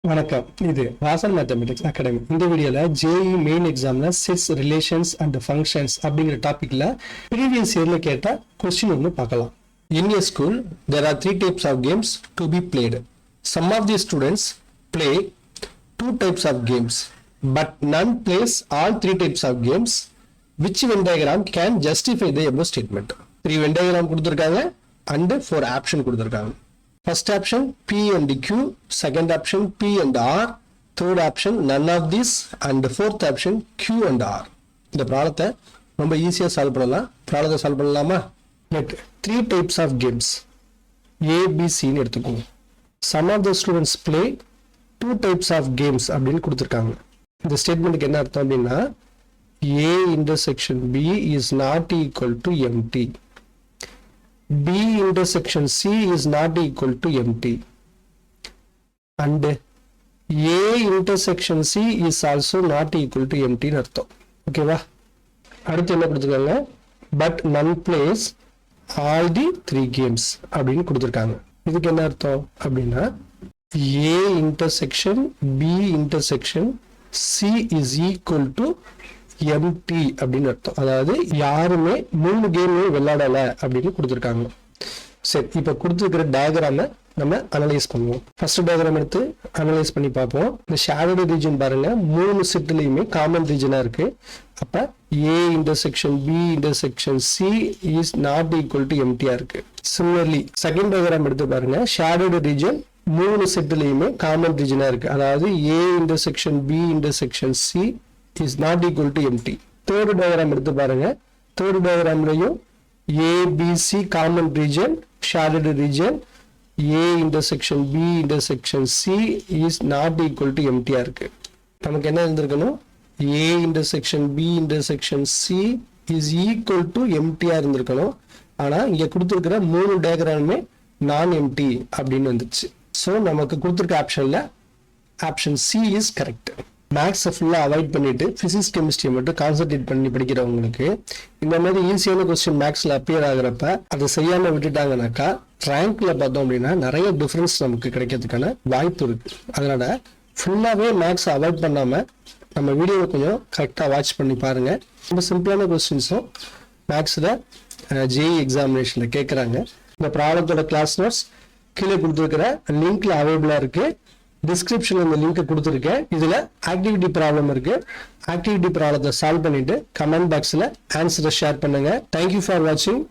வணக்கம். இது Vasan mathematics academy. இந்த வீடியோல ஜேஇ மெயின் எக்ஸாம்ல செட்ஸ் ரிலேஷன்ஸ் அண்ட் ஃபங்க்ஷன்ஸ் அப்படிங்கிற டாபிக்ல ப்ரீவியஸ் இயர்ல கேட்ட கொஸ்டின் ஒன்று பார்க்கலாம். In a school, there are 3 types of games to be played. Some of the students play 2 types of games, but none plays all 3 types of games. Which Venn diagram can justify the above statement? 3 Venn diagram கொடுத்திருக்காங்க and 4 option கொடுத்திருக்காங்க. First option P and Q, second option P and R, third option none of these, and fourth option Q and R. இந்த ப்ராப்ளத்தை ரொம்ப ஈஸியாக solve பண்ணலாம். ப்ராப்ளத்தை solve பண்ணலாமா? Let 3 types of games A, B, C ன்னு எடுத்துக்கோங்க. Some of the students play 2 types of games அப்படின்னு கொடுத்துருக்காங்க. இந்த ஸ்டேட்மெண்ட்டுக்கு என்ன அர்த்தம் அப்படின்னா A intersection B is not equal to empty. B intersection C is not equal to empty, and A intersection C is also not equal to empty ன்னு அர்த்தம். ஓகேவா? அடுத்து என்ன கொடுத்துருக்காங்க? But none plays all the 3 games அப்படின்னு கொடுத்துருக்காங்க. இதுக்கு என்ன அர்த்தம் அப்படின்னா A intersection B intersection C is equal to empty அப்படின்னு அர்த்தம். அதாவது யாருமே 3 கேமே விளையாடல அப்படின்னு கொடுத்துருக்காங்க. சரி, இப்ப கொடுத்துருக்கிற டயக்ராம நம்ம அனலைஸ் பண்ணுவோம். ஃபர்ஸ்ட் டயக்ராம் எடுத்து அனலைஸ் பண்ணி பார்ப்போம். இந்த ஷேடோடு ரீஜன் பாருங்க, 3 செட்லயுமே காமன் ரீஜனா இருக்கு. அப்ப A intersection B intersection C is not equal to empty இருக்கு. சிமிலர்லி செகண்ட் டயக்ராம் எடுத்து பாருங்க, ஷேடோடு ரீஜன் 3 செட்லயுமே காமன் ரீஜனா இருக்கு. அதாவது A intersection B intersection C is not equal to empty. Third diagram எடுத்து பாருங்க, third diagramலயும் A, B, C common region, shaded region, A intersection B intersection C is not equal to empty இருக்கு. நமக்கு என்ன இருந்திருக்கணும்? A intersection B intersection C is equal to empty இருந்திருக்கணும். ஆனா இங்க கொடுத்திருக்கிற 3 டயக்ராமுமே நான் எம்டி அப்படின்னு வந்துச்சு. ஸோ நமக்கு கொடுத்திருக்க ஆப்ஷன்ல ஆப்ஷன் C is correct. மேக்ஸை ஃபுல்லாக அவாய்ட் பண்ணிட்டு ஃபிசிக்ஸ் கெமிஸ்ட்ரியை மட்டும் கான்சன்ட்ரேட் பண்ணி படிக்கிறவங்களுக்கு இந்த மாதிரி ஈஸியான கொஸ்டின் மேக்ஸில் அப்பியர் ஆகிறப்ப அதை செய்யாமல் விட்டுட்டாங்கனாக்கா ரேங்க்ல பார்த்தோம் அப்படின்னா நிறைய டிஃப்ரென்ஸ் நமக்கு கிடைக்கிறதுக்கான வாய்ப்பு இருக்கு. அதனால ஃபுல்லாகவே மேக்ஸை அவாய்ட் பண்ணாமல் நம்ம வீடியோவை கொஞ்சம் கரெக்டாக வாட்ச் பண்ணி பாருங்க. ரொம்ப சிம்பிளான கொஸ்டின்ஸும் மேக்ஸில் ஜேஇ எக்ஸாமினேஷனில் கேட்குறாங்க. இந்த ப்ராப்ளத்தோட கிளாஸ் நோட்ஸ் கீழே கொடுத்துருக்கிற லிங்க்ல அவைலபிளாக இருக்கு. டிஸ்கிரிப்ஷன்ல இந்த லிங்க் கொடுத்துருக்கேன். இதுல ஆக்டிவிட்டி ப்ராப்ளம் இருக்கு. ஆக்டிவிட்டி ப்ராப்ளத்தை சால்வ் பண்ணிட்டு கமெண்ட் பாக்ஸ்ல ஆன்சரை ஷேர் பண்ணுங்க. தேங்க்யூ ஃபார் வாட்சிங்.